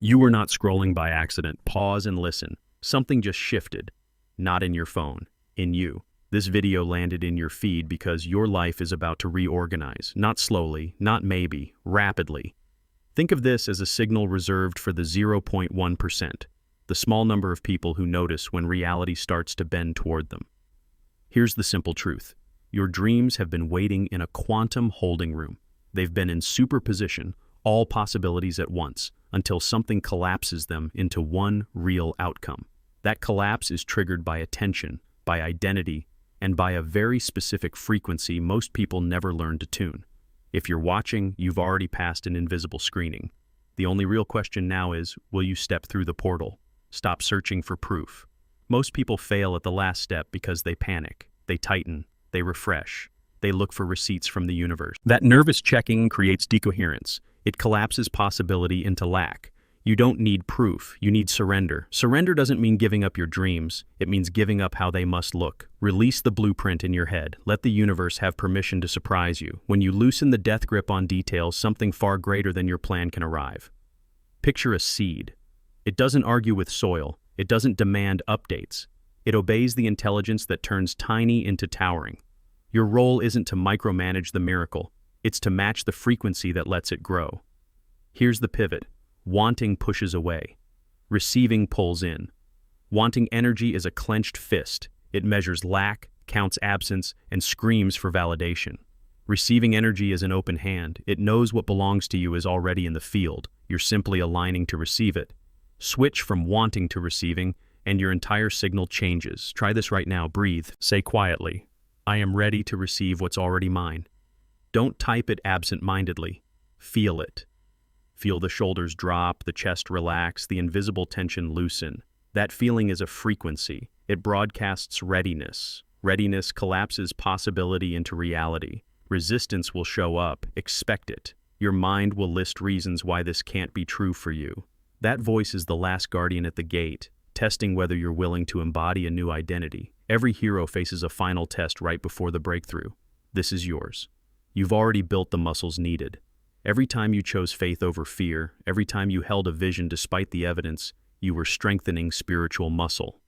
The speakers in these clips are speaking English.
You were not scrolling by accident. Pause and listen. Something just shifted. Not in your phone, in you. This video landed in your feed because your life is about to reorganize. Not slowly, not maybe, rapidly. Think of this as a signal reserved for the 0.1%, the small number of people who notice when reality starts to bend toward them. Here's the simple truth. Your dreams have been waiting in a quantum holding room. They've been in superposition, all possibilities at once, until something collapses them into one real outcome. That collapse is triggered by attention, by identity, and by a very specific frequency most people never learn to tune. If you're watching, you've already passed an invisible screening. The only real question now is, will you step through the portal? Stop searching for proof. Most people fail at the last step because they panic, they tighten, they refresh, they look for receipts from the universe. That nervous checking creates decoherence. It collapses possibility into lack. You don't need proof, you need surrender. Surrender doesn't mean giving up your dreams, it means giving up how they must look. Release the blueprint in your head. Let the universe have permission to surprise you. When you loosen the death grip on details, something far greater than your plan can arrive. Picture a seed. It doesn't argue with soil. It doesn't demand updates. It obeys the intelligence that turns tiny into towering. Your role isn't to micromanage the miracle. It's to match the frequency that lets it grow. Here's the pivot. Wanting pushes away. Receiving pulls in. Wanting energy is a clenched fist. It measures lack, counts absence, and screams for validation. Receiving energy is an open hand. It knows what belongs to you is already in the field. You're simply aligning to receive it. Switch from wanting to receiving, and your entire signal changes. Try this right now. Breathe. Say quietly, I am ready to receive what's already mine. Don't type it absent-mindedly. Feel it. Feel the shoulders drop, the chest relax, the invisible tension loosen. That feeling is a frequency. It broadcasts readiness. Readiness collapses possibility into reality. Resistance will show up. Expect it. Your mind will list reasons why this can't be true for you. That voice is the last guardian at the gate, testing whether you're willing to embody a new identity. Every hero faces a final test right before the breakthrough. This is yours. You've already built the muscles needed. Every time you chose faith over fear, every time you held a vision despite the evidence, you were strengthening spiritual muscle.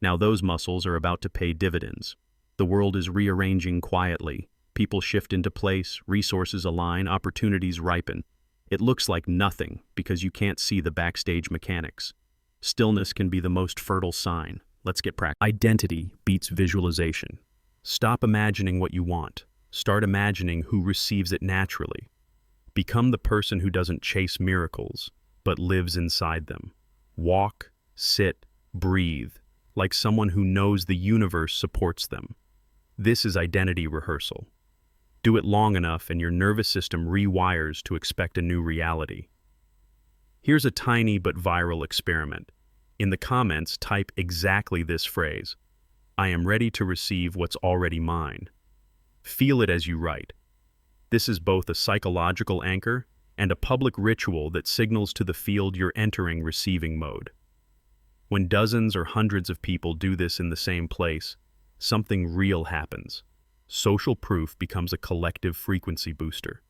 Now those muscles are about to pay dividends. The world is rearranging quietly. People shift into place, resources align, opportunities ripen. It looks like nothing because you can't see the backstage mechanics. Stillness can be the most fertile sign. Let's get practical. Identity beats visualization. Stop imagining what you want. Start imagining who receives it naturally. Become the person who doesn't chase miracles, but lives inside them. Walk, sit, breathe, like someone who knows the universe supports them. This is identity rehearsal. Do it long enough and your nervous system rewires to expect a new reality. Here's a tiny but viral experiment. In the comments, type exactly this phrase. I am ready to receive what's already mine. Feel it as you write. This is both a psychological anchor and a public ritual that signals to the field you're entering receiving mode. When dozens or hundreds of people do this in the same place, something real happens. Social proof becomes a collective frequency booster.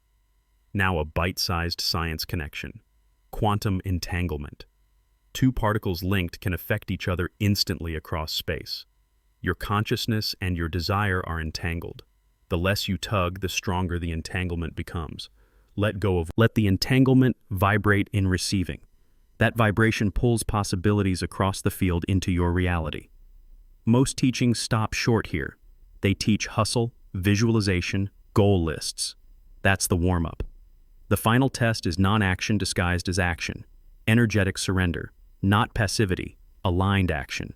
Now a bite-sized science connection. Quantum entanglement. Two particles linked can affect each other instantly across space. Your consciousness and your desire are entangled. The less you tug, the stronger the entanglement becomes. Let the entanglement vibrate in receiving. That vibration pulls possibilities across the field into your reality. Most teachings stop short here. They teach hustle, visualization, goal lists. That's the warm-up. The final test is non-action disguised as action. Energetic surrender, not passivity, aligned action.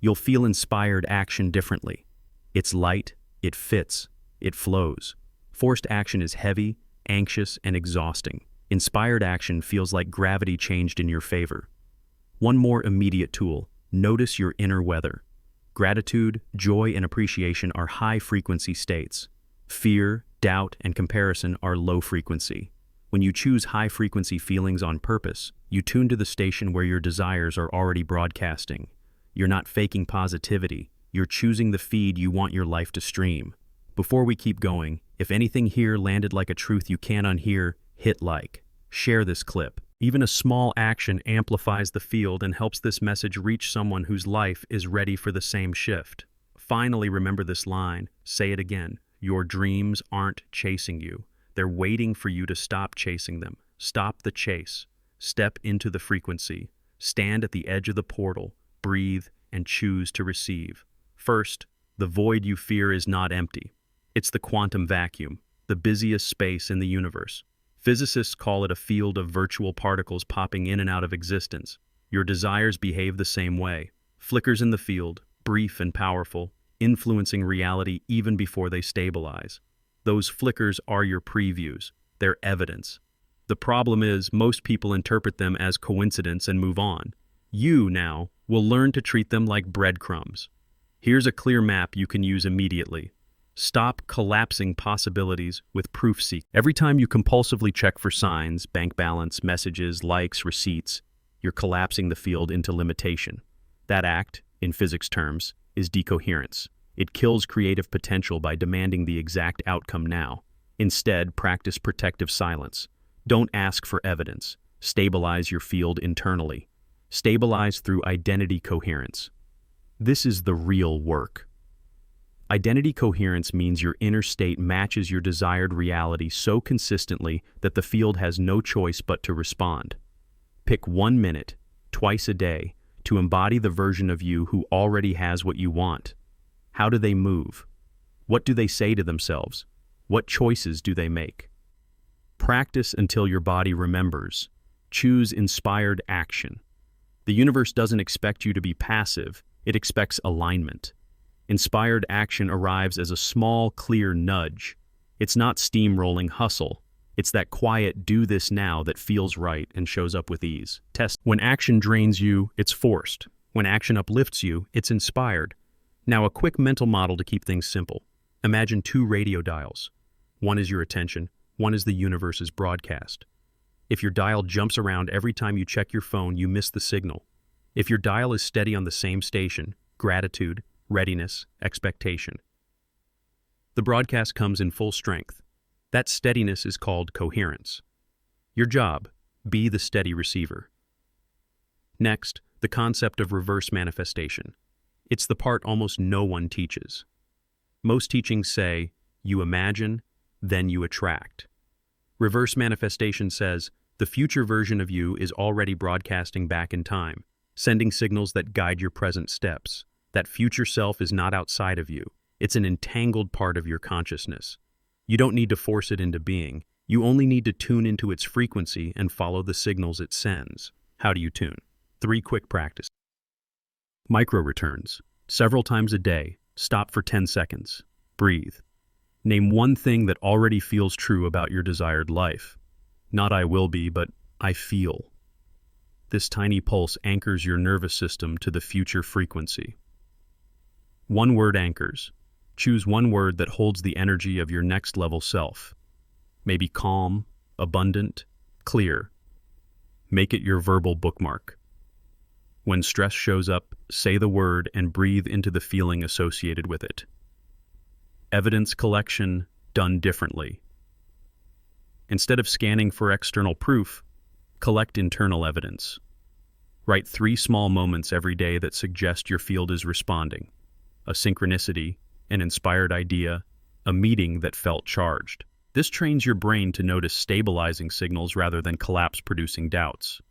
You'll feel inspired action differently. It's light, it fits, it flows. Forced action is heavy, anxious, and exhausting. Inspired action feels like gravity changed in your favor. One more immediate tool, notice your inner weather. Gratitude, joy, and appreciation are high-frequency states. Fear, doubt, and comparison are low-frequency. When you choose high-frequency feelings on purpose, you tune to the station where your desires are already broadcasting. You're not faking positivity, you're choosing the feed you want your life to stream. Before we keep going, if anything here landed like a truth you can't unhear, hit like. Share this clip. Even a small action amplifies the field and helps this message reach someone whose life is ready for the same shift. Finally, remember this line. Say it again. Your dreams aren't chasing you. They're waiting for you to stop chasing them. Stop the chase. Step into the frequency. Stand at the edge of the portal. Breathe and choose to receive. First, the void you fear is not empty. It's the quantum vacuum, the busiest space in the universe. Physicists call it a field of virtual particles popping in and out of existence. Your desires behave the same way. Flickers in the field, brief and powerful, influencing reality even before they stabilize. Those flickers are your previews. They're evidence. The problem is, most people interpret them as coincidence and move on. You, now, will learn to treat them like breadcrumbs. Here's a clear map you can use immediately. Stop collapsing possibilities with proof-seeking. Every time you compulsively check for signs, bank balance, messages, likes, receipts, you're collapsing the field into limitation. That act, in physics terms, is decoherence. It kills creative potential by demanding the exact outcome now. Instead, practice protective silence. Don't ask for evidence. Stabilize your field internally. Stabilize through identity coherence. This is the real work. Identity coherence means your inner state matches your desired reality so consistently that the field has no choice but to respond. Pick 1 minute, twice a day, to embody the version of you who already has what you want. How do they move? What do they say to themselves? What choices do they make? Practice until your body remembers. Choose inspired action. The universe doesn't expect you to be passive, it expects alignment. Inspired action arrives as a small, clear nudge. It's not steamrolling hustle. It's that quiet do this now that feels right and shows up with ease. Test. When action drains you, it's forced. When action uplifts you, it's inspired. Now, a quick mental model to keep things simple. Imagine 2 radio dials. One is your attention, one is the universe's broadcast. If your dial jumps around every time you check your phone, you miss the signal. If your dial is steady on the same station, gratitude, readiness, expectation, the broadcast comes in full strength. That steadiness is called coherence. Your job, be the steady receiver. Next, the concept of reverse manifestation. It's the part almost no one teaches. Most teachings say, you imagine, then you attract. Reverse manifestation says, the future version of you is already broadcasting back in time, sending signals that guide your present steps. That future self is not outside of you. It's an entangled part of your consciousness. You don't need to force it into being. You only need to tune into its frequency and follow the signals it sends. How do you tune? 3 quick practices. Micro returns. Several times a day. Stop for 10 seconds. Breathe. Name one thing that already feels true about your desired life. Not I will be, but I feel. This tiny pulse anchors your nervous system to the future frequency. 1-word anchors. Choose one word that holds the energy of your next level self. Maybe calm, abundant, clear. Make it your verbal bookmark. When stress shows up, say the word and breathe into the feeling associated with it. Evidence collection done differently. Instead of scanning for external proof, collect internal evidence. Write 3 small moments every day that suggest your field is responding. A synchronicity, an inspired idea, a meeting that felt charged. This trains your brain to notice stabilizing signals rather than collapse-producing doubts.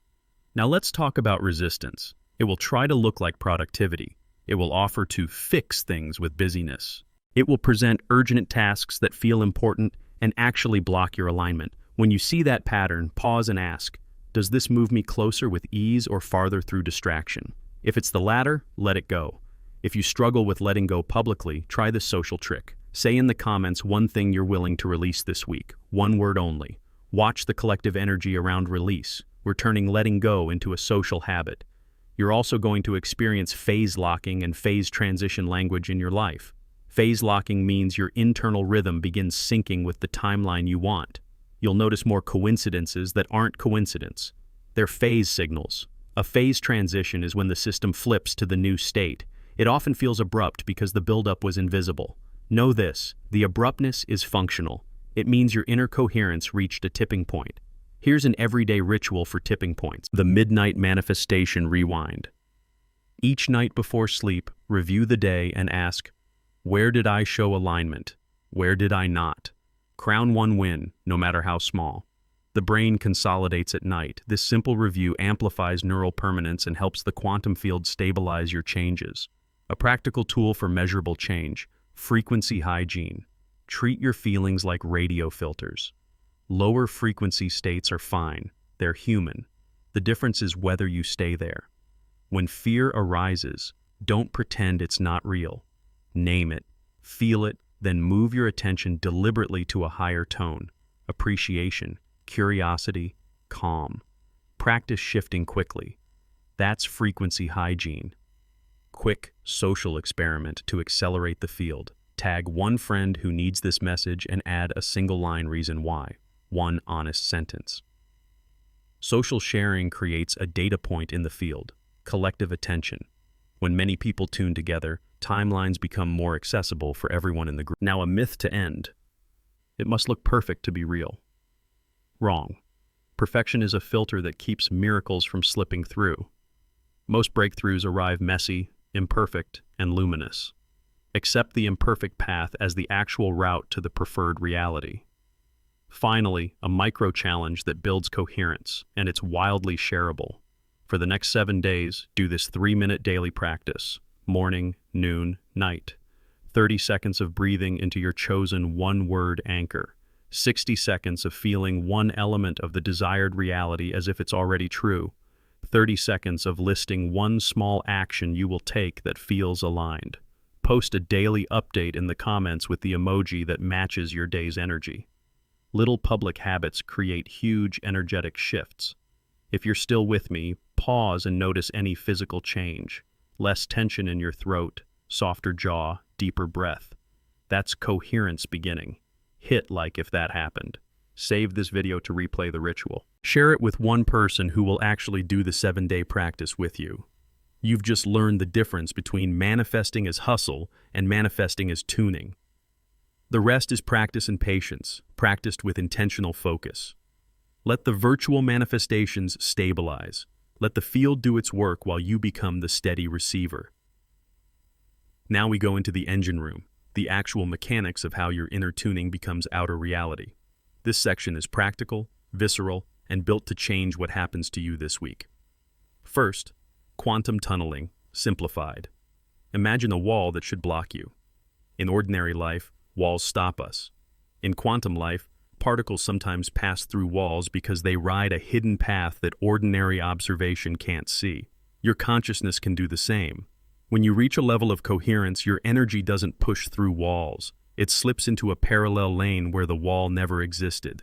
Now let's talk about resistance. It will try to look like productivity. It will offer to fix things with busyness. It will present urgent tasks that feel important and actually block your alignment. When you see that pattern, pause and ask, does this move me closer with ease or farther through distraction? If it's the latter, let it go. If you struggle with letting go publicly, try this social trick. Say in the comments one thing you're willing to release this week, 1 word only. Watch the collective energy around release. We're turning letting go into a social habit. You're also going to experience phase locking and phase transition language in your life. Phase locking means your internal rhythm begins syncing with the timeline you want. You'll notice more coincidences that aren't coincidence. They're phase signals. A phase transition is when the system flips to the new state. It often feels abrupt because the buildup was invisible. Know this, the abruptness is functional. It means your inner coherence reached a tipping point. Here's an everyday ritual for tipping points. The Midnight Manifestation Rewind. Each night before sleep, review the day and ask, where did I show alignment? Where did I not? Crown one win, no matter how small. The brain consolidates at night. This simple review amplifies neural permanence and helps the quantum field stabilize your changes. A practical tool for measurable change: frequency hygiene. Treat your feelings like radio filters. Lower frequency states are fine. They're human. The difference is whether you stay there. When fear arises, don't pretend it's not real. Name it, feel it, then move your attention deliberately to a higher tone: appreciation, curiosity, calm. Practice shifting quickly. That's frequency hygiene. Quick social experiment to accelerate the field. Tag one friend who needs this message and add a single line reason why. One honest sentence. Social sharing creates a data point in the field: collective attention. When many people tune together, timelines become more accessible for everyone in the group. Now, a myth to end. It must look perfect to be real. Wrong. Perfection is a filter that keeps miracles from slipping through. Most breakthroughs arrive messy, imperfect, and luminous. Accept the imperfect path as the actual route to the preferred reality. Finally, a micro-challenge that builds coherence, and it's wildly shareable. For the next 7 days, do this 3-minute daily practice: morning, noon, night. 30 seconds of breathing into your chosen one-word anchor. 60 seconds of feeling one element of the desired reality as if it's already true. 30 seconds of listing one small action you will take that feels aligned. Post a daily update in the comments with the emoji that matches your day's energy. Little public habits create huge energetic shifts. If you're still with me, pause and notice any physical change. Less tension in your throat, softer jaw, deeper breath. That's coherence beginning. Hit like if that happened. Save this video to replay the ritual. Share it with one person who will actually do the 7-day practice with you. You've just learned the difference between manifesting as hustle and manifesting as tuning. The rest is practice and patience, practiced with intentional focus. Let the virtual manifestations stabilize. Let the field do its work while you become the steady receiver. Now we go into the engine room, the actual mechanics of how your inner tuning becomes outer reality. This section is practical, visceral, and built to change what happens to you this week. First, quantum tunneling, simplified. Imagine a wall that should block you. In ordinary life, walls stop us. In quantum life, particles sometimes pass through walls because they ride a hidden path that ordinary observation can't see. Your consciousness can do the same. When you reach a level of coherence, your energy doesn't push through walls. It slips into a parallel lane where the wall never existed.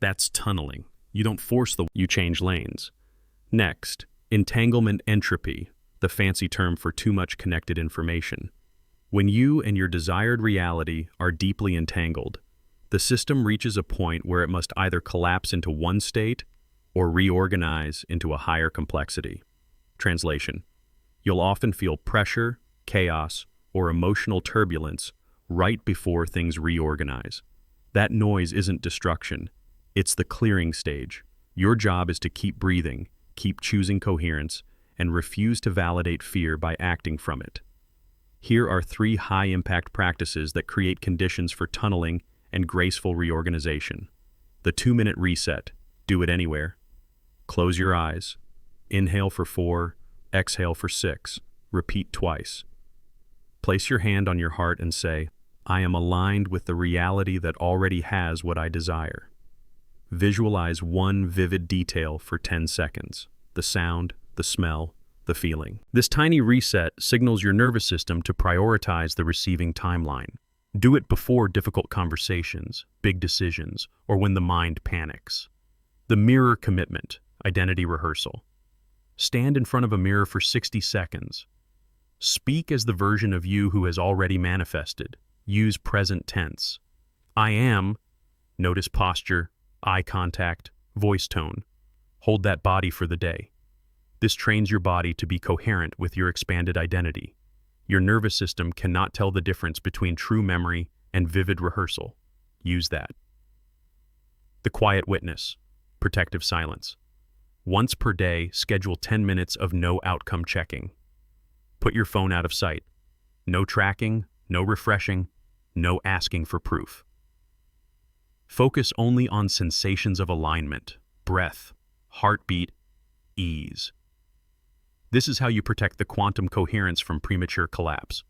That's tunneling. You don't force you change lanes. Next, entanglement entropy, the fancy term for too much connected information. When you and your desired reality are deeply entangled, the system reaches a point where it must either collapse into one state or reorganize into a higher complexity. Translation: you'll often feel pressure, chaos, or emotional turbulence right before things reorganize. That noise isn't destruction. It's the clearing stage. Your job is to keep breathing, keep choosing coherence, and refuse to validate fear by acting from it. Here are 3 high-impact practices that create conditions for tunneling and graceful reorganization. The 2-minute reset. Do it anywhere. Close your eyes. Inhale for 4, exhale for 6. Repeat twice. Place your hand on your heart and say, I am aligned with the reality that already has what I desire. Visualize one vivid detail for 10 seconds. The sound, the smell, the feeling. This tiny reset signals your nervous system to prioritize the receiving timeline. Do it before difficult conversations, big decisions, or when the mind panics. The mirror commitment, identity rehearsal. Stand in front of a mirror for 60 seconds. Speak as the version of you who has already manifested. Use present tense. I am. Notice posture, eye contact, voice tone. Hold that body for the day. This trains your body to be coherent with your expanded identity. Your nervous system cannot tell the difference between true memory and vivid rehearsal. Use that. The quiet witness. protective silence. Once per day, schedule 10 minutes of no outcome checking. Put your phone out of sight. No tracking, no refreshing, no asking for proof. Focus only on sensations of alignment, breath, heartbeat, ease. This is how you protect the quantum coherence from premature collapse.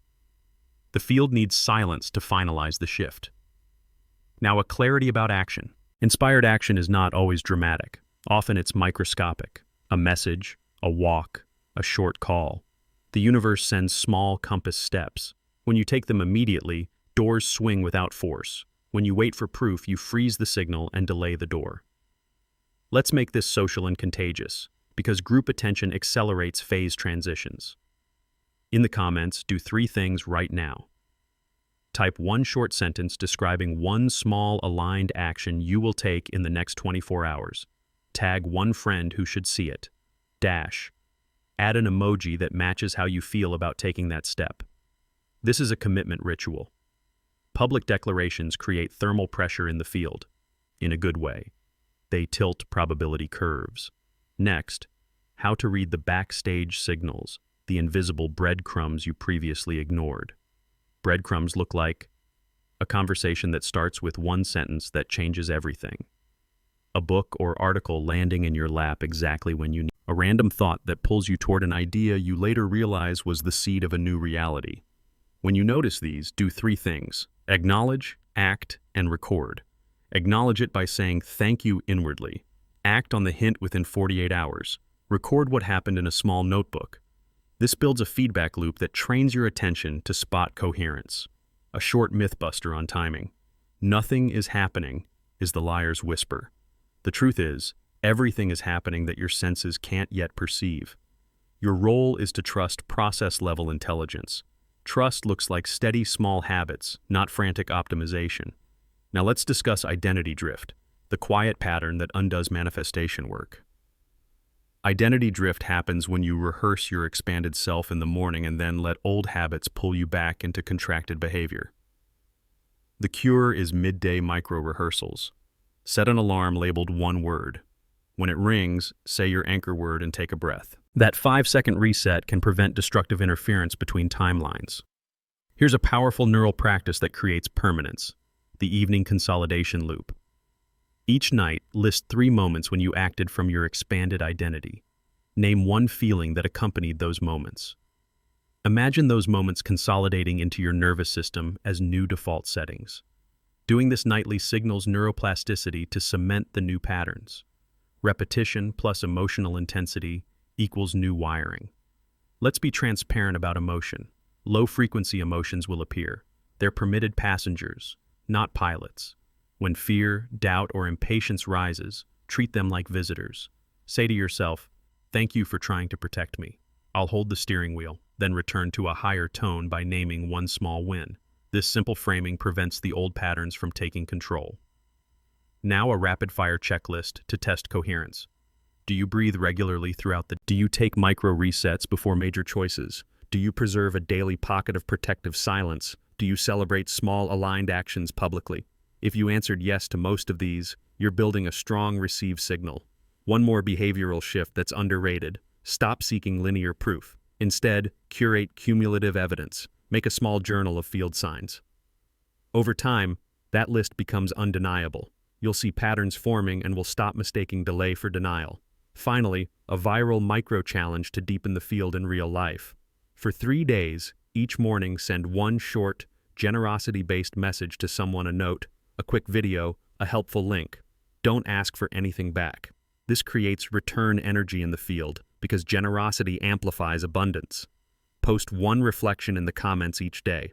The field needs silence to finalize the shift. Now, a clarity about action. Inspired action is not always dramatic. Often it's microscopic. A message, a walk, a short call. The universe sends small compass steps. When you take them immediately, doors swing without force. When you wait for proof, you freeze the signal and delay the door. Let's make this social and contagious, because group attention accelerates phase transitions. In the comments, do 3 things right now. Type 1 short sentence describing 1 small aligned action you will take in the next 24 hours. Tag 1 friend who should see it. Dash. Add an emoji that matches how you feel about taking that step. This is a commitment ritual. Public declarations create thermal pressure in the field, in a good way. They tilt probability curves. Next, how to read the backstage signals, the invisible breadcrumbs you previously ignored. Breadcrumbs look like a conversation that starts with 1 sentence that changes everything. A book or article landing in your lap exactly when you need. A random thought that pulls you toward an idea you later realize was the seed of a new reality. When you notice these, do 3 things. Acknowledge, act, and record. Acknowledge it by saying thank you inwardly. Act on the hint within 48 hours. Record what happened in a small notebook. This builds a feedback loop that trains your attention to spot coherence. A short mythbuster on timing. Nothing is happening is the liar's whisper. The truth is, everything is happening that your senses can't yet perceive. Your role is to trust process-level intelligence. Trust looks like steady small habits, not frantic optimization. Now let's discuss identity drift, the quiet pattern that undoes manifestation work. Identity drift happens when you rehearse your expanded self in the morning and then let old habits pull you back into contracted behavior. The cure is midday micro-rehearsals. Set an alarm labeled 1 word. When it rings, say your anchor word and take a breath. That 5-second reset can prevent destructive interference between timelines. Here's a powerful neural practice that creates permanence: the evening consolidation loop. Each night, list 3 moments when you acted from your expanded identity. Name 1 feeling that accompanied those moments. Imagine those moments consolidating into your nervous system as new default settings. Doing this nightly signals neuroplasticity to cement the new patterns. Repetition plus emotional intensity equals new wiring. Let's be transparent about emotion. Low-frequency emotions will appear. They're permitted passengers, not pilots. When fear, doubt, or impatience rises, treat them like visitors. Say to yourself, "Thank you for trying to protect me. I'll hold the steering wheel," then return to a higher tone by naming 1 small win. This simple framing prevents the old patterns from taking control. Now a rapid-fire checklist to test coherence. Do you breathe regularly throughout the day? Do you take micro-resets before major choices? Do you preserve a daily pocket of protective silence? Do you celebrate small aligned actions publicly? If you answered yes to most of these, you're building a strong receive signal. One more behavioral shift that's underrated: stop seeking linear proof. Instead, curate cumulative evidence. Make a small journal of field signs. Over time, that list becomes undeniable. You'll see patterns forming and will stop mistaking delay for denial. Finally, a viral micro-challenge to deepen the field in real life. For 3 days, each morning send 1 short, generosity-based message to someone: a note, a quick video, a helpful link. Don't ask for anything back. This creates return energy in the field because generosity amplifies abundance. Post 1 reflection in the comments each day.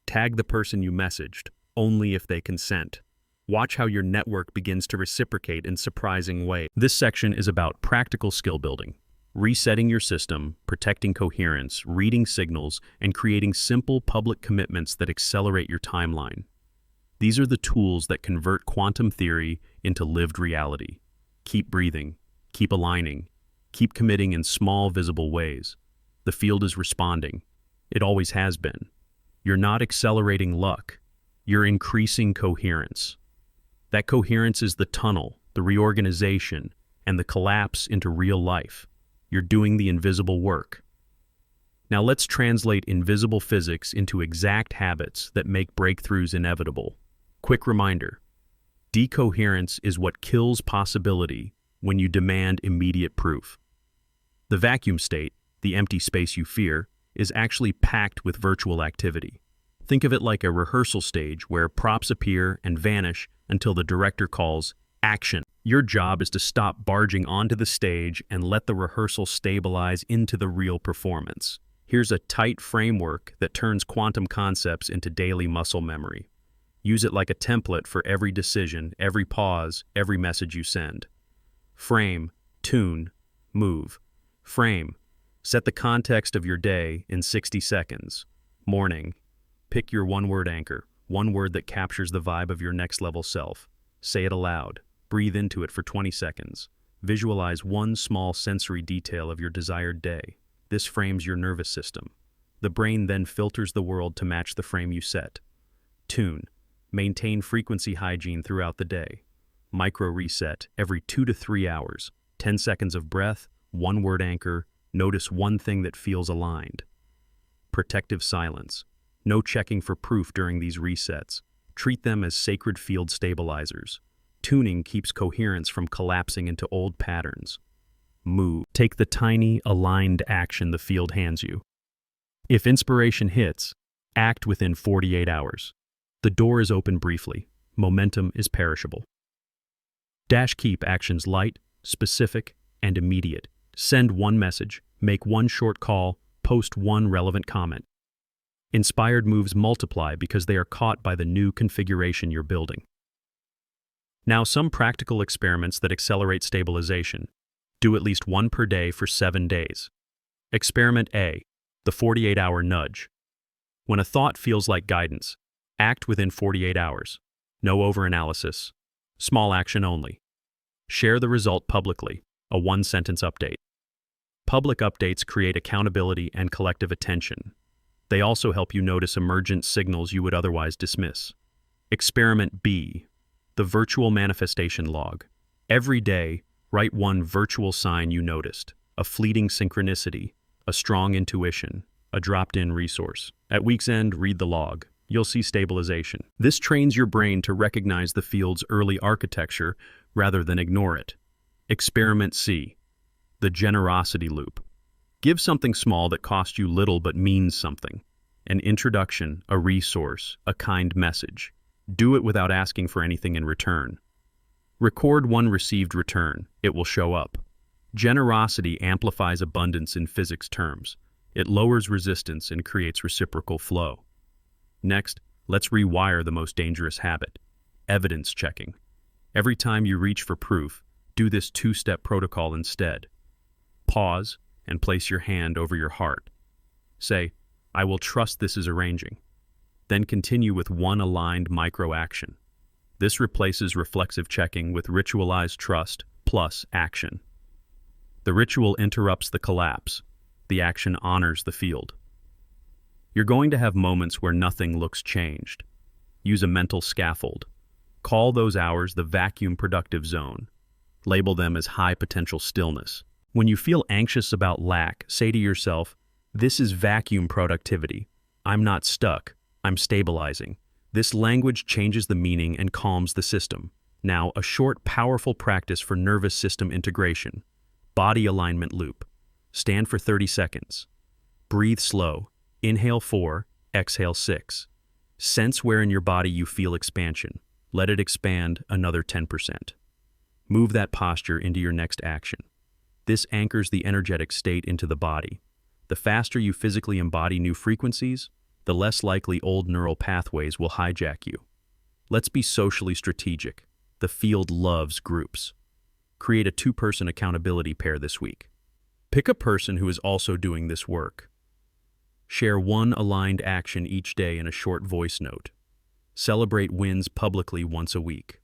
Tag the person you messaged, only if they consent. Watch how your network begins to reciprocate in surprising ways. This section is about practical skill building, resetting your system, protecting coherence, reading signals, and creating simple public commitments that accelerate your timeline. These are the tools that convert quantum theory into lived reality. Keep breathing, keep aligning, keep committing in small, visible ways. The field is responding. It always has been. You're not accelerating luck. You're increasing coherence. That coherence is the tunnel, the reorganization, and the collapse into real life. You're doing the invisible work. Now let's translate invisible physics into exact habits that make breakthroughs inevitable. Quick reminder: decoherence is what kills possibility when you demand immediate proof. The vacuum state, the empty space you fear, is actually packed with virtual activity. Think of it like a rehearsal stage where props appear and vanish until the director calls action. Your job is to stop barging onto the stage and let the rehearsal stabilize into the real performance. Here's a tight framework that turns quantum concepts into daily muscle memory. Use it like a template for every decision, every pause, every message you send. Frame, tune, move. Frame. Set the context of your day in 60 seconds. Morning. Pick your one-word anchor, one word that captures the vibe of your next-level self. Say it aloud. Breathe into it for 20 seconds. Visualize one small sensory detail of your desired day. This frames your nervous system. The brain then filters the world to match the frame you set. Tune. Maintain frequency hygiene throughout the day. Micro-reset every 2 to 3 hours. 10 seconds of breath, one-word anchor. Notice one thing that feels aligned. Protective silence. No checking for proof during these resets. Treat them as sacred field stabilizers. Tuning keeps coherence from collapsing into old patterns. Move. Take the tiny, aligned action the field hands you. If inspiration hits, act within 48 hours. The door is open briefly. Momentum is perishable. Keep actions light, specific, and immediate. Send one message, make one short call, post one relevant comment. Inspired moves multiply because they are caught by the new configuration you're building. Now, some practical experiments that accelerate stabilization. Do at least one per day for 7 days. Experiment A, the 48-hour nudge. When a thought feels like guidance, act within 48 hours. No overanalysis. Small action only. Share the result publicly, a one-sentence update. Public updates create accountability and collective attention. They also help you notice emergent signals you would otherwise dismiss. Experiment B, the virtual manifestation log. Every day, write one virtual sign you noticed, a fleeting synchronicity, a strong intuition, a dropped-in resource. At week's end, read the log. You'll see stabilization. This trains your brain to recognize the field's early architecture rather than ignore it. Experiment C, the generosity loop. Give something small that costs you little but means something. An introduction, a resource, a kind message. Do it without asking for anything in return. Record one received return. It will show up. Generosity amplifies abundance in physics terms. It lowers resistance and creates reciprocal flow. Next, let's rewire the most dangerous habit: evidence checking. Every time you reach for proof, do this two-step protocol instead. Pause and place your hand over your heart. Say, "I will trust this is arranging." Then continue with one aligned micro-action. This replaces reflexive checking with ritualized trust plus action. The ritual interrupts the collapse. The action honors the field. You're going to have moments where nothing looks changed. Use a mental scaffold. Call those hours the vacuum productive zone. Label them as high potential stillness. When you feel anxious about lack, say to yourself, "This is vacuum productivity. I'm not stuck. I'm stabilizing." This language changes the meaning and calms the system. Now, a short, powerful practice for nervous system integration. Body alignment loop. Stand for 30 seconds. Breathe slow. Inhale 4, exhale 6. Sense where in your body you feel expansion. Let it expand another 10%. Move that posture into your next action. This anchors the energetic state into the body. The faster you physically embody new frequencies, the less likely old neural pathways will hijack you. Let's be socially strategic. The field loves groups. Create a 2-person accountability pair this week. Pick a person who is also doing this work. Share one aligned action each day in a short voice note. Celebrate wins publicly once a week.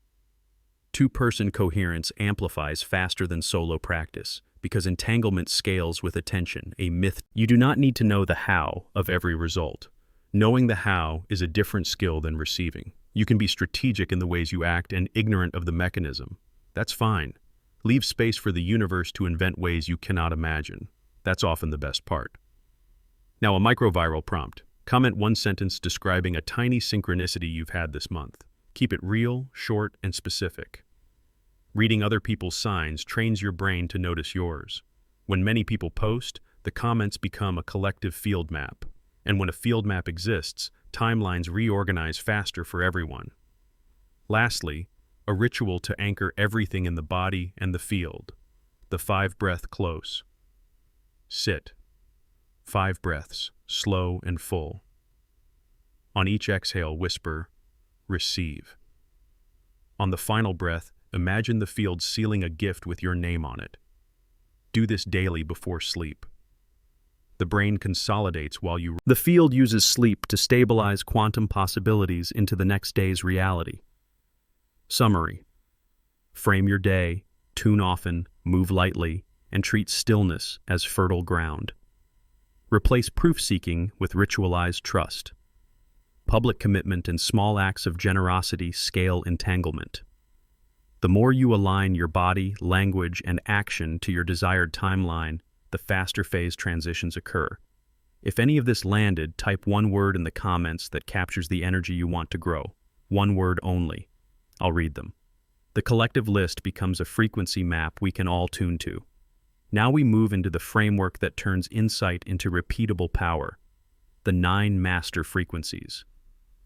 2-person coherence amplifies faster than solo practice because entanglement scales with attention, a myth. You do not need to know the how of every result. Knowing the how is a different skill than receiving. You can be strategic in the ways you act and ignorant of the mechanism. That's fine. Leave space for the universe to invent ways you cannot imagine. That's often the best part. Now, a microviral prompt. Comment one sentence describing a tiny synchronicity you've had this month. Keep it real, short, and specific. Reading other people's signs trains your brain to notice yours. When many people post, the comments become a collective field map. And when a field map exists, timelines reorganize faster for everyone. Lastly, a ritual to anchor everything in the body and the field. The 5-breath close. Sit. 5 breaths, slow and full. On each exhale, whisper, receive. On the final breath, imagine the field sealing a gift with your name on it. Do this daily before sleep. The brain consolidates while you... The field uses sleep to stabilize quantum possibilities into the next day's reality. Summary. Frame your day, tune often, move lightly, and treat stillness as fertile ground. Replace proof-seeking with ritualized trust. Public commitment and small acts of generosity scale entanglement. The more you align your body, language, and action to your desired timeline, the faster phase transitions occur. If any of this landed, type one word in the comments that captures the energy you want to grow. One word only. I'll read them. The collective list becomes a frequency map we can all tune to. Now we move into the framework that turns insight into repeatable power. The 9 master frequencies.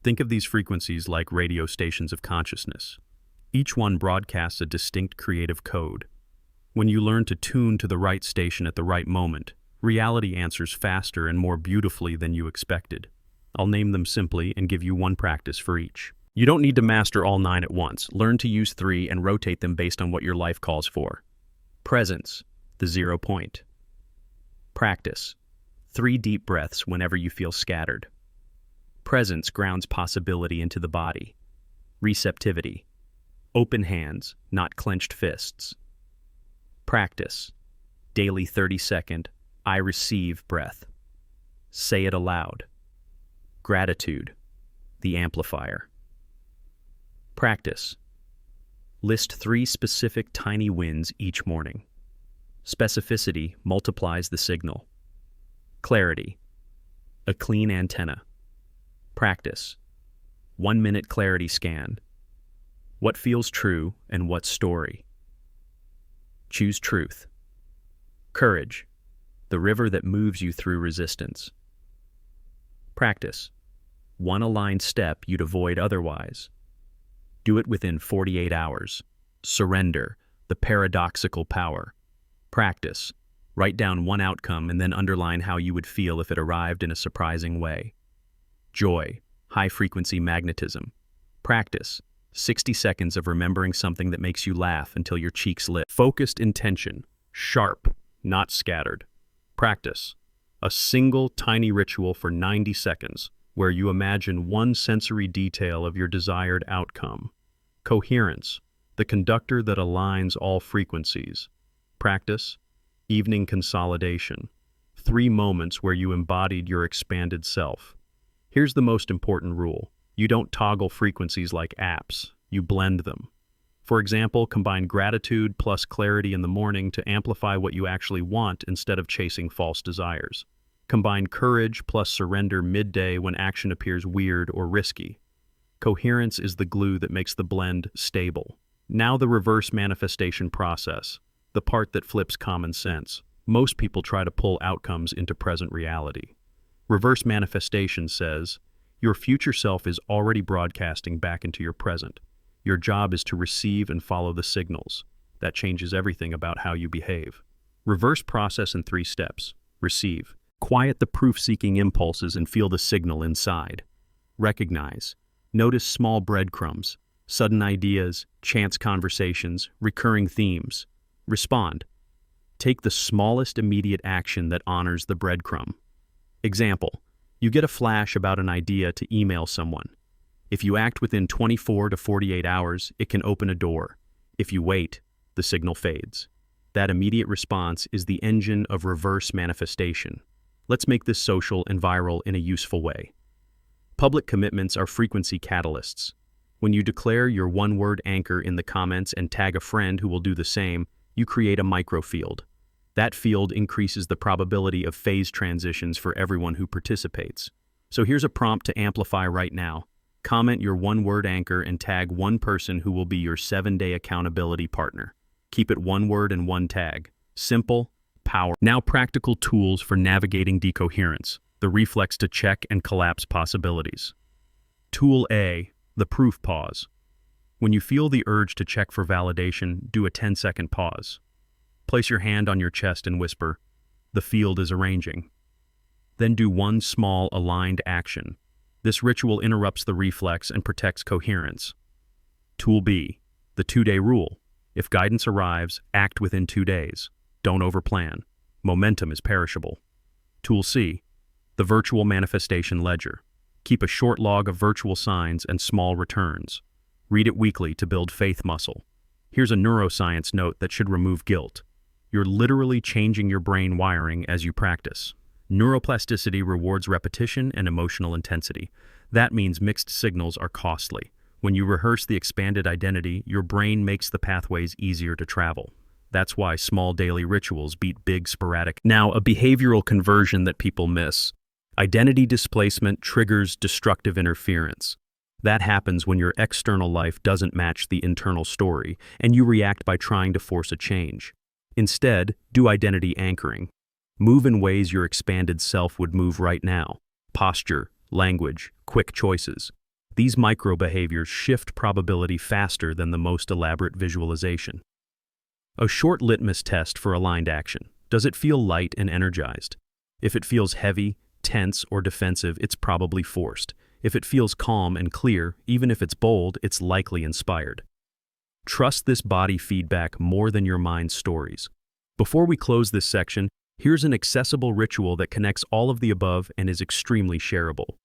Think of these frequencies like radio stations of consciousness. Each one broadcasts a distinct creative code. When you learn to tune to the right station at the right moment, reality answers faster and more beautifully than you expected. I'll name them simply and give you one practice for each. You don't need to master all 9 at once. Learn to use 3 and rotate them based on what your life calls for. Presence, the 0 point. Practice, 3 deep breaths whenever you feel scattered. Presence grounds possibility into the body. Receptivity, open hands, not clenched fists. Practice, daily 30-second, I receive breath. Say it aloud. Gratitude, the amplifier. Practice. List 3 specific tiny wins each morning. Specificity multiplies the signal. Clarity. A clean antenna. Practice. 1-minute clarity scan. What feels true and what's story? Choose truth. Courage. The river that moves you through resistance. Practice. 1 aligned step you'd avoid otherwise. Do it within 48 hours. Surrender, the paradoxical power. Practice. Write down 1 outcome and then underline how you would feel if it arrived in a surprising way. Joy, high-frequency magnetism. Practice. 60 seconds of remembering something that makes you laugh until your cheeks lit. Focused intention. Sharp, not scattered. Practice. A single tiny ritual for 90 seconds. Where you imagine 1 sensory detail of your desired outcome. Coherence, the conductor that aligns all frequencies. Practice, evening consolidation, 3 moments where you embodied your expanded self. Here's the most important rule. You don't toggle frequencies like apps, you blend them. For example, combine gratitude plus clarity in the morning to amplify what you actually want instead of chasing false desires. Combine courage plus surrender midday when action appears weird or risky. Coherence is the glue that makes the blend stable. Now the reverse manifestation process, the part that flips common sense. Most people try to pull outcomes into present reality. Reverse manifestation says, your future self is already broadcasting back into your present. Your job is to receive and follow the signals. That changes everything about how you behave. Reverse process in 3 steps. Receive. Quiet the proof-seeking impulses and feel the signal inside. Recognize. Notice small breadcrumbs, sudden ideas, chance conversations, recurring themes. Respond. Take the smallest immediate action that honors the breadcrumb. Example, you get a flash about an idea to email someone. If you act within 24 to 48 hours, it can open a door. If you wait, the signal fades. That immediate response is the engine of reverse manifestation. Let's make this social and viral in a useful way. Public commitments are frequency catalysts. When you declare your one-word anchor in the comments and tag a friend who will do the same, you create a microfield. That field increases the probability of phase transitions for everyone who participates. So here's a prompt to amplify right now. Comment your one-word anchor and tag one person who will be your 7-day accountability partner. Keep it one word and one tag. Simple, power. Now practical tools for navigating decoherence, the reflex to check and collapse possibilities. Tool A, the proof pause. When you feel the urge to check for validation, do a 10-second pause. Place your hand on your chest and whisper, "The field is arranging." Then do one small, aligned action. This ritual interrupts the reflex and protects coherence. Tool B, the 2-day rule. If guidance arrives, act within 2 days. Don't overplan. Momentum is perishable. Tool C, the virtual manifestation ledger. Keep a short log of virtual signs and small returns. Read it weekly to build faith muscle. Here's a neuroscience note that should remove guilt. You're literally changing your brain wiring as you practice. Neuroplasticity rewards repetition and emotional intensity. That means mixed signals are costly. When you rehearse the expanded identity, your brain makes the pathways easier to travel. That's why small daily rituals beat big sporadic. Now, a behavioral conversion that people miss. Identity displacement triggers destructive interference. That happens when your external life doesn't match the internal story, and you react by trying to force a change. Instead, do identity anchoring. Move in ways your expanded self would move right now. Posture, language, quick choices. These micro-behaviors shift probability faster than the most elaborate visualization. A short litmus test for aligned action. Does it feel light and energized? If it feels heavy, tense, or defensive, it's probably forced. If it feels calm and clear, even if it's bold, it's likely inspired. Trust this body feedback more than your mind's stories. Before we close this section, here's an accessible ritual that connects all of the above and is extremely shareable.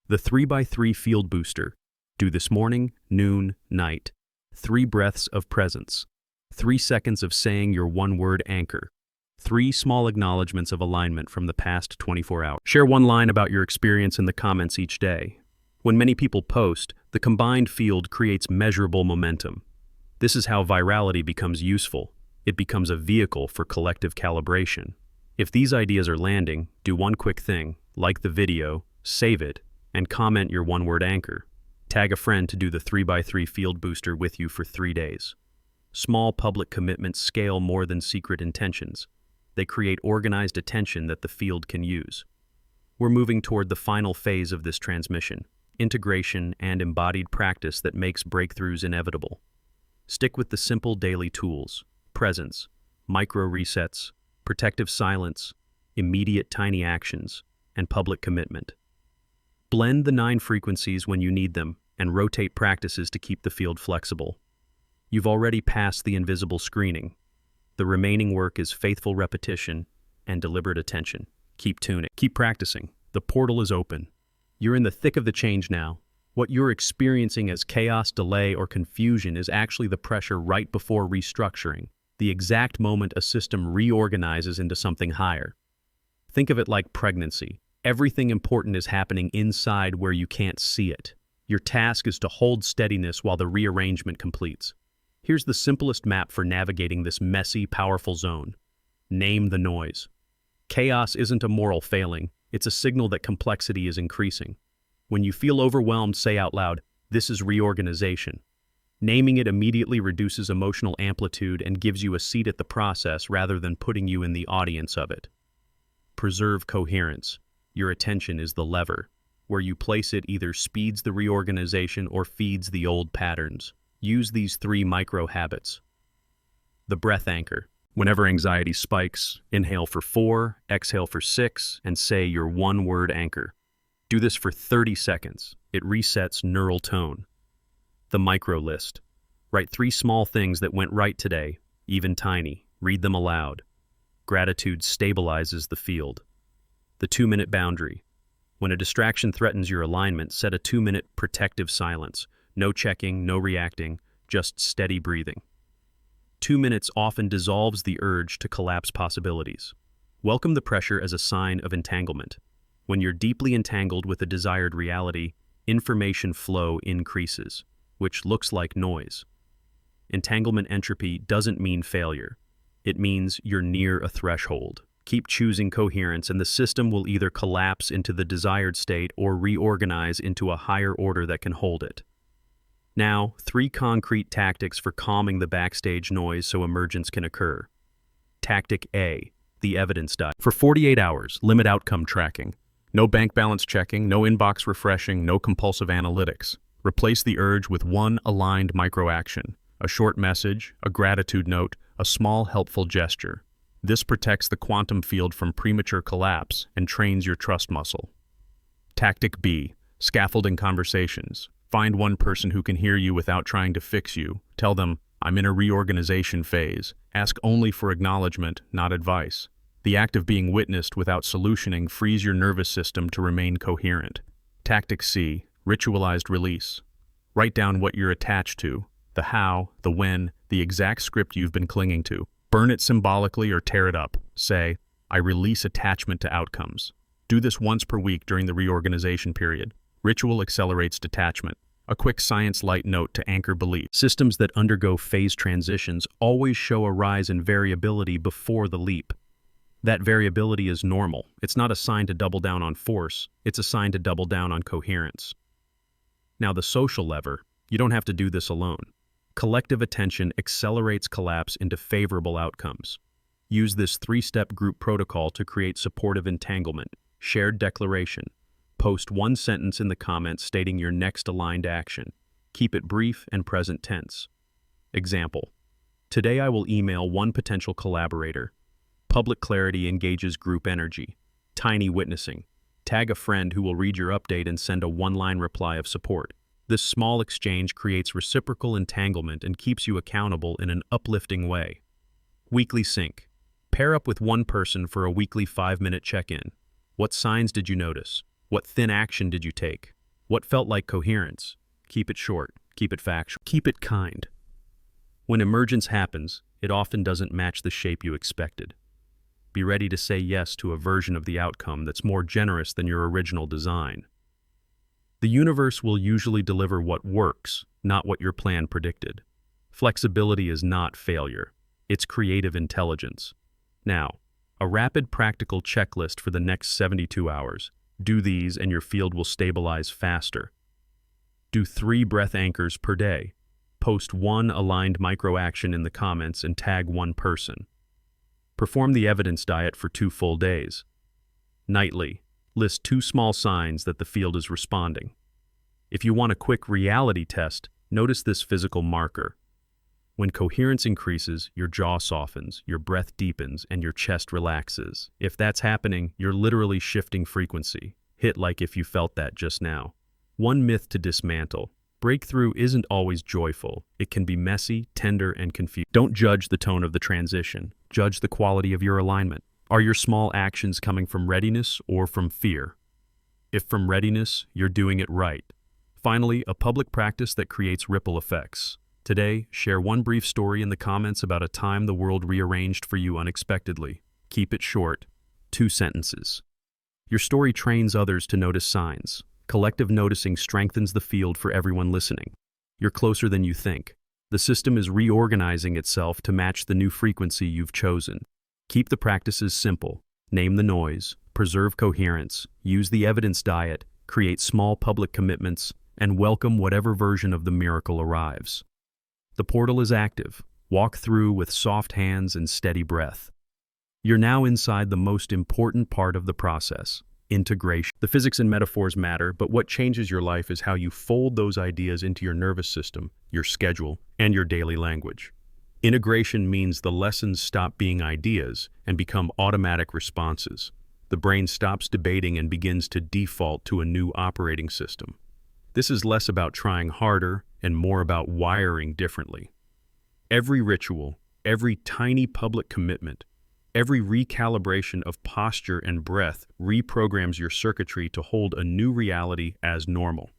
The 3x3 field booster. Do this morning, noon, night. 3 breaths of presence. 3 seconds of saying your one-word anchor. 3 small acknowledgments of alignment from the past 24 hours. Share one line about your experience in the comments each day. When many people post, the combined field creates measurable momentum. This is how virality becomes useful. It becomes a vehicle for collective calibration. If these ideas are landing, do one quick thing: like the video, save it, and comment your one-word anchor. Tag a friend to do the 3x3 field booster with you for 3 days. Small public commitments scale more than secret intentions. They create organized attention that the field can use. We're moving toward the final phase of this transmission: integration and embodied practice that makes breakthroughs inevitable. Stick with the simple daily tools: presence, micro resets, protective silence, immediate tiny actions, and public commitment. Blend the 9 frequencies when you need them and rotate practices to keep the field flexible. You've already passed the invisible screening. The remaining work is faithful repetition and deliberate attention. Keep tuning. Keep practicing. The portal is open. You're in the thick of the change now. What you're experiencing as chaos, delay, or confusion is actually the pressure right before restructuring, the exact moment a system reorganizes into something higher. Think of it like pregnancy. Everything important is happening inside where you can't see it. Your task is to hold steadiness while the rearrangement completes. Here's the simplest map for navigating this messy, powerful zone. Name the noise. Chaos isn't a moral failing. It's a signal that complexity is increasing. When you feel overwhelmed, say out loud, "This is reorganization." Naming it immediately reduces emotional amplitude and gives you a seat at the process rather than putting you in the audience of it. Preserve coherence. Your attention is the lever. Where you place it either speeds the reorganization or feeds the old patterns. Use these 3 micro habits. The breath anchor. Whenever anxiety spikes, inhale for 4, exhale for 6, and say your one-word anchor. Do this for 30 seconds. It resets neural tone. The micro list. Write 3 small things that went right today, even tiny. Read them aloud. Gratitude stabilizes the field. The 2-minute boundary. When a distraction threatens your alignment, set a 2-minute protective silence. No checking, no reacting, just steady breathing. 2 minutes often dissolves the urge to collapse possibilities. Welcome the pressure as a sign of entanglement. When you're deeply entangled with a desired reality, information flow increases. which looks like noise. Entanglement entropy doesn't mean failure. It means you're near a threshold. Keep choosing coherence and the system will either collapse into the desired state or reorganize into a higher order that can hold it. Now, 3 concrete tactics for calming the backstage noise so emergence can occur. Tactic A, the evidence diet. For 48 hours, limit outcome tracking. No bank balance checking, no inbox refreshing, no compulsive analytics. Replace the urge with one aligned micro-action. A short message, a gratitude note, a small helpful gesture. This protects the quantum field from premature collapse and trains your trust muscle. Tactic B, scaffolding conversations. Find one person who can hear you without trying to fix you. Tell them, I'm in a reorganization phase. Ask only for acknowledgement, not advice. The act of being witnessed without solutioning frees your nervous system to remain coherent. Tactic C, ritualized release. Write down what you're attached to, the how, the when, the exact script you've been clinging to. Burn it symbolically or tear it up. Say, I release attachment to outcomes. Do this once per week during the reorganization period. Ritual accelerates detachment. A quick science light note to anchor belief. Systems that undergo phase transitions always show a rise in variability before the leap. That variability is normal. It's not a sign to double down on force. It's a sign to double down on coherence. Now the social lever, you don't have to do this alone. Collective attention accelerates collapse into favorable outcomes. Use this 3-step group protocol to create supportive entanglement. Shared declaration. Post one sentence in the comments stating your next aligned action. Keep it brief and present tense. Example. Today I will email one potential collaborator. Public clarity engages group energy. Tiny witnessing. Tag a friend who will read your update and send a one-line reply of support. This small exchange creates reciprocal entanglement and keeps you accountable in an uplifting way. Weekly sync. Pair up with one person for a weekly 5-minute check-in. What signs did you notice? What thin action did you take? What felt like coherence? Keep it short. Keep it factual. Keep it kind. When emergence happens, it often doesn't match the shape you expected. Be ready to say yes to a version of the outcome that's more generous than your original design. The universe will usually deliver what works, not what your plan predicted. Flexibility is not failure. It's creative intelligence. Now, a rapid practical checklist for the next 72 hours. Do these and your field will stabilize faster. Do 3 breath anchors per day. Post one aligned micro-action in the comments and tag one person. Perform the evidence diet for 2 full days. Nightly, list 2 small signs that the field is responding. If you want a quick reality test, notice this physical marker. When coherence increases, your jaw softens, your breath deepens, and your chest relaxes. If that's happening, you're literally shifting frequency. Hit like if you felt that just now. One myth to dismantle. Breakthrough isn't always joyful. It can be messy, tender, and confusing. Don't judge the tone of the transition. Judge the quality of your alignment. Are your small actions coming from readiness or from fear? If from readiness, you're doing it right. Finally, a public practice that creates ripple effects. Today, share one brief story in the comments about a time the world rearranged for you unexpectedly. Keep it short. 2 sentences. Your story trains others to notice signs. Collective noticing strengthens the field for everyone listening. You're closer than you think. The system is reorganizing itself to match the new frequency you've chosen. Keep the practices simple. Name the noise, preserve coherence, use the evidence diet, create small public commitments, and welcome whatever version of the miracle arrives. The portal is active. Walk through with soft hands and steady breath. You're now inside the most important part of the process, integration. The physics and metaphors matter, but what changes your life is how you fold those ideas into your nervous system, your schedule, and your daily language. Integration means the lessons stop being ideas and become automatic responses. The brain stops debating and begins to default to a new operating system. This is less about trying harder and more about wiring differently. Every ritual, every tiny public commitment, every recalibration of posture and breath reprograms your circuitry to hold a new reality as normal.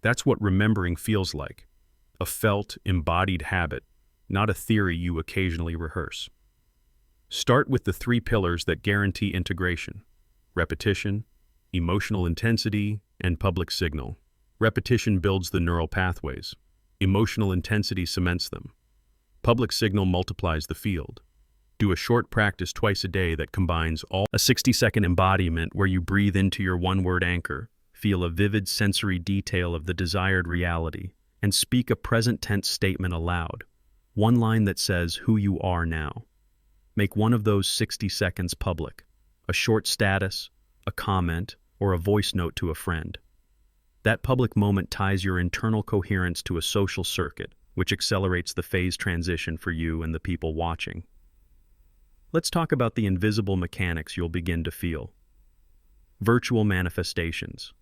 That's what remembering feels like. A felt, embodied habit, not a theory you occasionally rehearse. Start with the 3 pillars that guarantee integration: repetition, emotional intensity, and public signal. Repetition builds the neural pathways. Emotional intensity cements them. Public signal multiplies the field. Do a short practice twice a day that combines all. A 60-second embodiment where you breathe into your one-word anchor, feel a vivid sensory detail of the desired reality, and speak a present tense statement aloud. One line that says who you are now. Make one of those 60 seconds public. A short status, a comment, or a voice note to a friend. That public moment ties your internal coherence to a social circuit, which accelerates the phase transition for you and the people watching. Let's talk about the invisible mechanics you'll begin to feel. Virtual manifestations.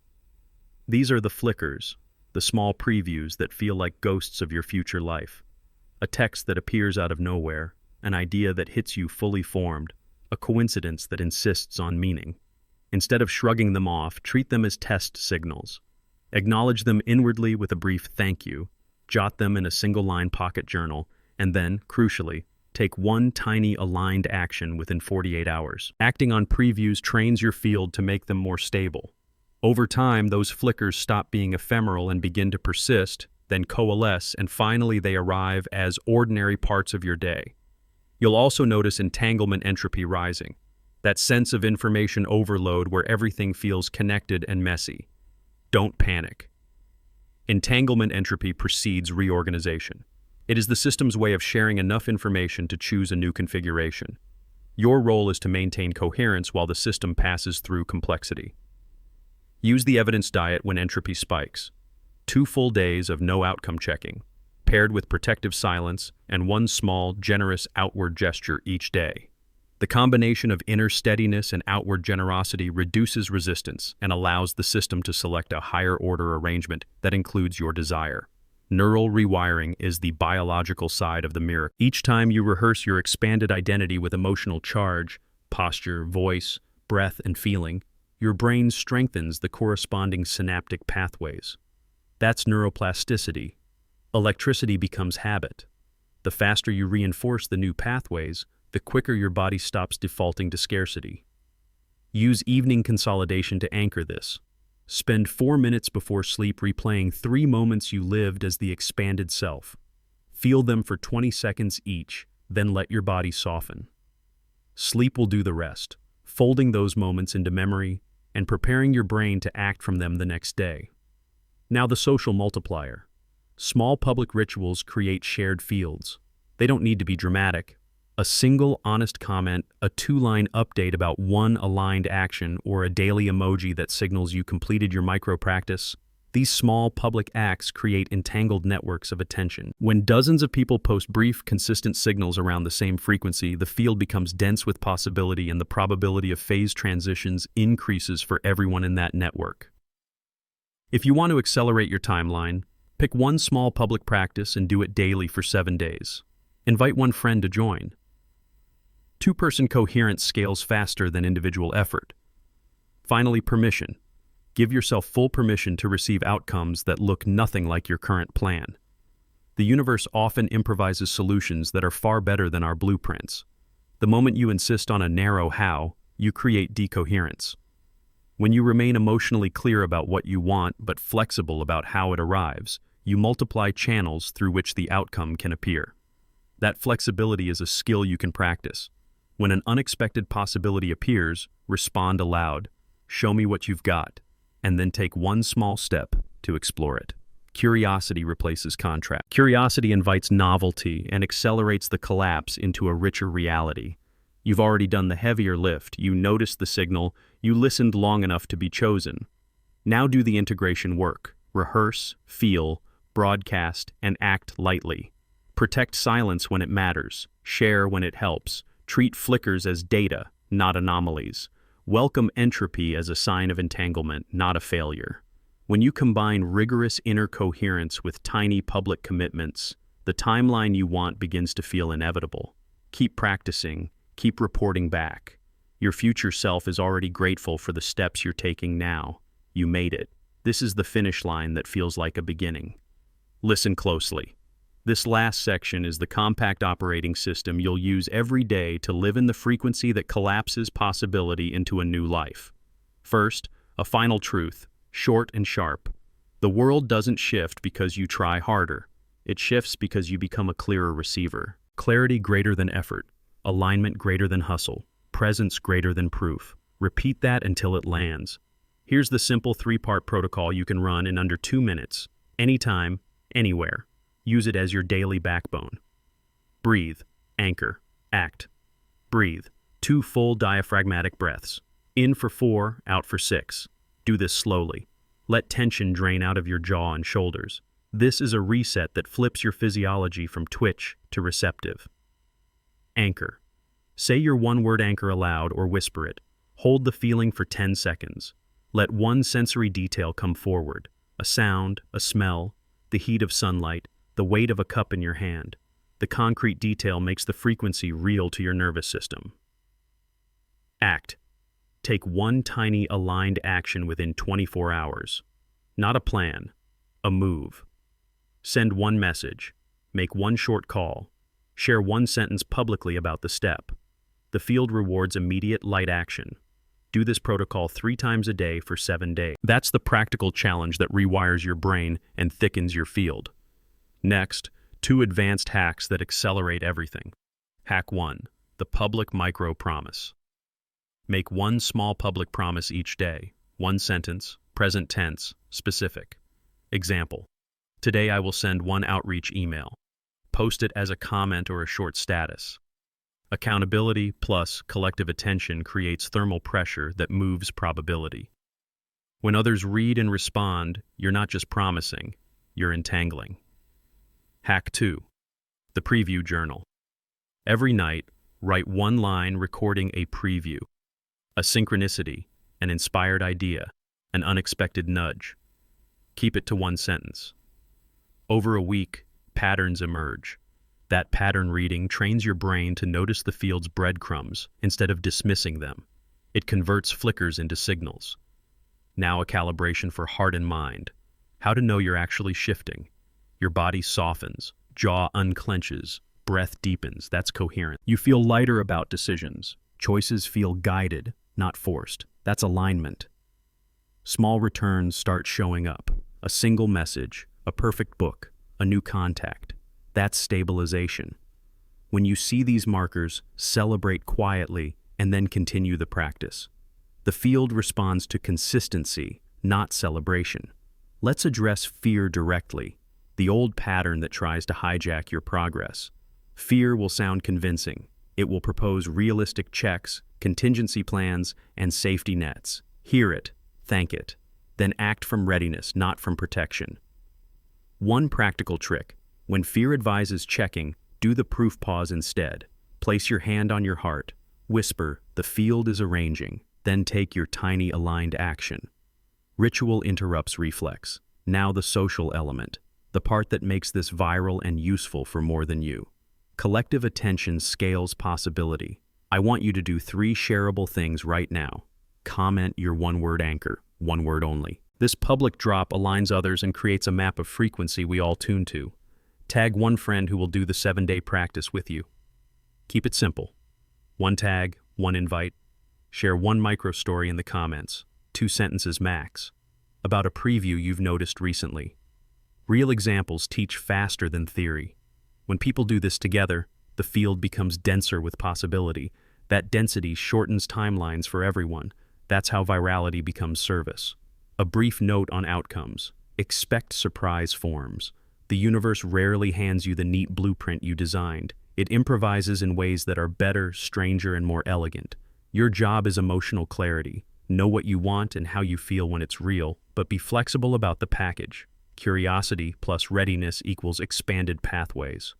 These are the flickers, the small previews that feel like ghosts of your future life. A text that appears out of nowhere, an idea that hits you fully formed, a coincidence that insists on meaning. Instead of shrugging them off, treat them as test signals. Acknowledge them inwardly with a brief thank you, jot them in a single-line pocket journal, and then, crucially, take one tiny aligned action within 48 hours. Acting on previews trains your field to make them more stable. Over time, those flickers stop being ephemeral and begin to persist, then coalesce, and finally they arrive as ordinary parts of your day. You'll also notice entanglement entropy rising, that sense of information overload where everything feels connected and messy. Don't panic. Entanglement entropy precedes reorganization. It is the system's way of sharing enough information to choose a new configuration. Your role is to maintain coherence while the system passes through complexity. Use the evidence diet when entropy spikes. 2 full days of no outcome checking, paired with protective silence and one small, generous outward gesture each day. The combination of inner steadiness and outward generosity reduces resistance and allows the system to select a higher-order arrangement that includes your desire. Neural rewiring is the biological side of the mirror. Each time you rehearse your expanded identity with emotional charge, posture, voice, breath, and feeling, your brain strengthens the corresponding synaptic pathways. That's neuroplasticity. Electricity becomes habit. The faster you reinforce the new pathways, the quicker your body stops defaulting to scarcity. Use evening consolidation to anchor this. Spend 4 minutes before sleep replaying 3 moments you lived as the expanded self. Feel them for 20 seconds each, then let your body soften. Sleep will do the rest, folding those moments into memory and preparing your brain to act from them the next day. Now the social multiplier. Small public rituals create shared fields. They don't need to be dramatic. A single honest comment, a 2-line update about one aligned action, or a daily emoji that signals you completed your micro-practice. These small public acts create entangled networks of attention. When dozens of people post brief, consistent signals around the same frequency, the field becomes dense with possibility and the probability of phase transitions increases for everyone in that network. If you want to accelerate your timeline, pick one small public practice and do it daily for 7 days. Invite one friend to join. 2-person coherence scales faster than individual effort. Finally, permission. Give yourself full permission to receive outcomes that look nothing like your current plan. The universe often improvises solutions that are far better than our blueprints. The moment you insist on a narrow how, you create decoherence. When you remain emotionally clear about what you want but flexible about how it arrives, you multiply channels through which the outcome can appear. That flexibility is a skill you can practice. When an unexpected possibility appears, respond aloud, show me what you've got, and then take one small step to explore it. Curiosity replaces contrast. Curiosity invites novelty and accelerates the collapse into a richer reality. You've already done the heavier lift, you noticed the signal, you listened long enough to be chosen. Now do the integration work. Rehearse, feel, broadcast, and act lightly. Protect silence when it matters, share when it helps, treat flickers as data, not anomalies. Welcome entropy as a sign of entanglement, not a failure. When you combine rigorous inner coherence with tiny public commitments, the timeline you want begins to feel inevitable. Keep practicing, keep reporting back. Your future self is already grateful for the steps you're taking now. You made it. This is the finish line that feels like a beginning. Listen closely. This last section is the compact operating system you'll use every day to live in the frequency that collapses possibility into a new life. First, a final truth, short and sharp. The world doesn't shift because you try harder. It shifts because you become a clearer receiver. Clarity greater than effort. Alignment greater than hustle. Presence greater than proof. Repeat that until it lands. Here's the simple 3-part protocol you can run in under 2 minutes. Anytime, anywhere. Use it as your daily backbone. Breathe, anchor, act. Breathe. 2 full diaphragmatic breaths. In for 4, out for 6. Do this slowly. Let tension drain out of your jaw and shoulders. This is a reset that flips your physiology from twitch to receptive. Anchor. Say your one-word anchor aloud or whisper it. Hold the feeling for 10 seconds. Let one sensory detail come forward. A sound, a smell, the heat of sunlight, the weight of a cup in your hand. The concrete detail makes the frequency real to your nervous system. Act. Take one tiny aligned action within 24 hours. Not a plan, a move. Send one message. Make one short call. Share one sentence publicly about the step. The field rewards immediate light action. Do this protocol 3 times a day for 7 days. That's the practical challenge that rewires your brain and thickens your field. Next, 2 advanced hacks that accelerate everything. Hack 1. The public micro-promise. Make one small public promise each day. 1 sentence, present tense, specific. Example. Today I will send 1 outreach email. Post it as a comment or a short status. Accountability plus collective attention creates thermal pressure that moves probability. When others read and respond, you're not just promising, you're entangling. Hack 2. The preview journal. Every night, write 1 line recording a preview. A synchronicity, an inspired idea, an unexpected nudge. Keep it to 1 sentence. Over a week, patterns emerge. That pattern reading trains your brain to notice the field's breadcrumbs instead of dismissing them. It converts flickers into signals. Now a calibration for heart and mind. How to know you're actually shifting. Your body softens, jaw unclenches, breath deepens. That's coherence. You feel lighter about decisions. Choices feel guided, not forced. That's alignment. Small returns start showing up. A single message, a perfect book, a new contact. That's stabilization. When you see these markers, celebrate quietly and then continue the practice. The field responds to consistency, not celebration. Let's address fear directly, the old pattern that tries to hijack your progress. Fear will sound convincing. It will propose realistic checks, contingency plans, and safety nets. Hear it, thank it, then act from readiness, not from protection. One practical trick. When fear advises checking, do the proof pause instead. Place your hand on your heart. Whisper, the field is arranging. Then take your tiny aligned action. Ritual interrupts reflex. Now the social element. The part that makes this viral and useful for more than you. Collective attention scales possibility. I want you to do 3 shareable things right now. Comment your one-word anchor, 1 word only. This public drop aligns others and creates a map of frequency we all tune to. Tag 1 friend who will do the 7-day practice with you. Keep it simple. 1 tag, 1 invite. Share 1 micro story in the comments, 2 sentences max, about a preview you've noticed recently. Real examples teach faster than theory. When people do this together, the field becomes denser with possibility. That density shortens timelines for everyone. That's how virality becomes service. A brief note on outcomes. Expect surprise forms. The universe rarely hands you the neat blueprint you designed. It improvises in ways that are better, stranger, and more elegant. Your job is emotional clarity. Know what you want and how you feel when it's real, but be flexible about the package. Curiosity plus readiness equals expanded pathways.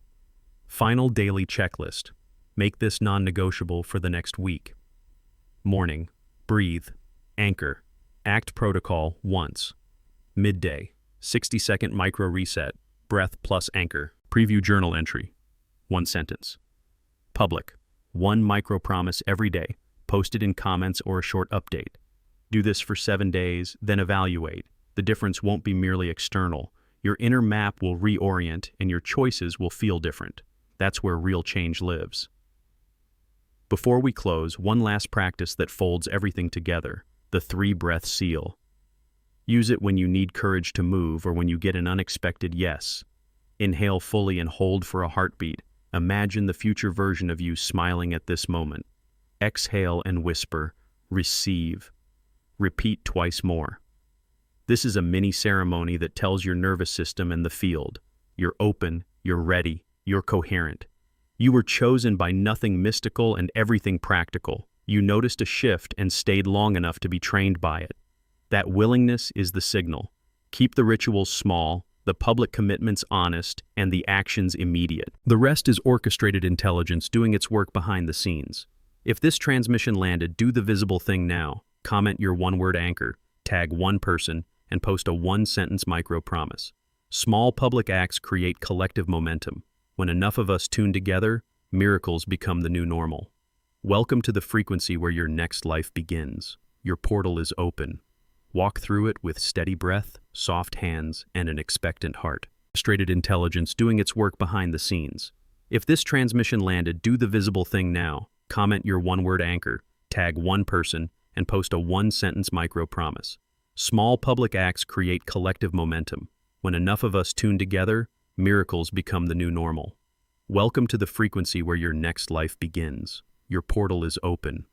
Final daily checklist. Make this non-negotiable for the next week. Morning. Breathe. Anchor. Act protocol once. Midday. 60-second micro reset. Breath plus anchor. Preview journal entry. 1 sentence. Public. 1 micro promise every day. Post it in comments or a short update. Do this for 7 days, then evaluate. The difference won't be merely external. Your inner map will reorient and your choices will feel different. That's where real change lives. Before we close, 1 last practice that folds everything together, the 3-breath seal. Use it when you need courage to move or when you get an unexpected yes. Inhale fully and hold for a heartbeat. Imagine the future version of you smiling at this moment. Exhale and whisper, receive. Repeat twice more. This is a mini ceremony that tells your nervous system and the field. You're open, you're ready, you're coherent. You were chosen by nothing mystical and everything practical. You noticed a shift and stayed long enough to be trained by it. That willingness is the signal. Keep the rituals small, the public commitments honest, and the actions immediate. The rest is orchestrated intelligence doing its work behind the scenes. If this transmission landed, do the visible thing now. Comment your one-word anchor, tag one person, and post a one-sentence micro-promise. Small public acts create collective momentum. When enough of us tune together, miracles become the new normal. Welcome to the frequency where your next life begins. Your portal is open. Walk through it with steady breath, soft hands, and an expectant heart. Orchestrated intelligence doing its work behind the scenes. If this transmission landed, do the visible thing now. Comment your one-word anchor, tag one person, and post a one-sentence micro-promise. Small public acts create collective momentum. When enough of us tune together, miracles become the new normal. Welcome to the frequency where your next life begins. Your portal is open.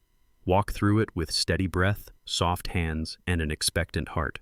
Walk through it with steady breath, soft hands, and an expectant heart.